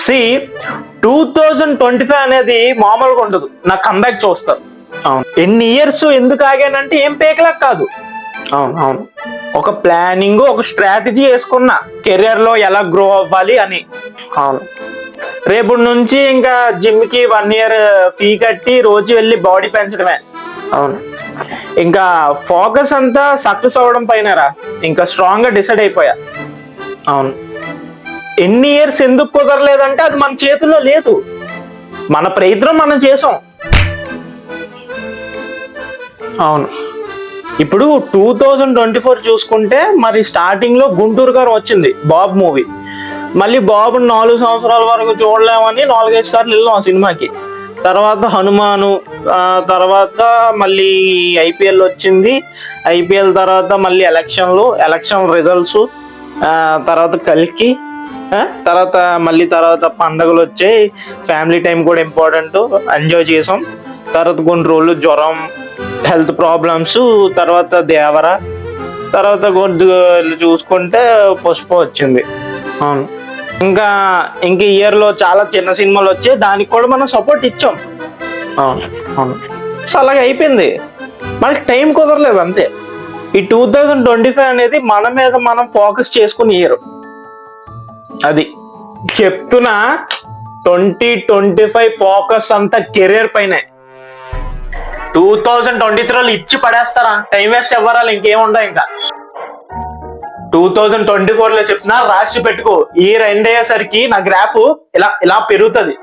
C 2025 అనేది మామూలుగా ఉండదు. నా కంబ్యాక్ చూస్తారు. అవును, ఎన్ని ఇయర్స్ ఎందుకు ఆగానంటే ఏం పేకలకు కాదు. అవును అవును, ఒక ప్లానింగ్, ఒక స్ట్రాటజీ వేసుకున్నా కెరియర్ లో ఎలా గ్రో అవ్వాలి అని. అవును, రేపు నుంచి ఇంకా జిమ్ కి 1 year ఫీ కట్టి రోజు వెళ్ళి బాడీ పెంచడమే. అవును, ఇంకా ఫోకస్ అంతా సక్సెస్ అవ్వడం పైనరా. ఇంకా స్ట్రాంగ్ గా డిసైడ్ అయిపోయా. అవును, ఎన్ని ఇయర్స్ ఎందుకు కుదరలేదంటే అది మన చేతుల్లో లేదు. మన ప్రయత్నం మనం చేసాం. అవును, ఇప్పుడు 2024 చూసుకుంటే మరి స్టార్టింగ్ లో గుంటూరు గారు వచ్చింది బాబు మూవీ. మళ్ళీ బాబు 4 సంవత్సరాల వరకు చూడలేమని 4-5 సార్లు వెళ్ళాం ఆ సినిమాకి. తర్వాత హనుమాను, తర్వాత మళ్ళీ ఐపీఎల్ వచ్చింది. ఐపీఎల్ తర్వాత మళ్ళీ ఎలక్షన్ రిజల్ట్స్, తర్వాత కల్కి, తర్వాత పండగలు వచ్చాయి. ఫ్యామిలీ టైం కూడా ఇంపార్టెంట్, ఎంజాయ్ చేసాం. తర్వాత కొన్ని రోజులు జ్వరం, హెల్త్ ప్రాబ్లమ్స్, తర్వాత దేవర, తర్వాత కొద్దిగా చూసుకుంటే పుష్ప వచ్చింది. అవును, ఇంకా ఇయర్ లో చాలా చిన్న సినిమాలు వచ్చాయి, దానికి కూడా మనం సపోర్ట్ ఇచ్చాం. అవును అవును, సో అలాగే అయిపోయింది. మనకి టైం కుదరలేదు అంతే. ఈ 2025 అనేది మన మీద మనం ఫోకస్ చేసుకుని ఇయర్. అది చెప్తున్నా, 2025 ఫోకస్ అంతా కెరీర్ పైనే. 2023లో ఇచ్చి పడేస్తారా, టైం వేస్ట్ ఇవ్వరాలి, ఇంకేముండవు. ఇంకా 2024లో చెప్తున్నా, రాసి పెట్టుకో, ఈ 2 అయ్యేసరికి నా గ్రాఫ్ ఇలా పెరుగుతుంది.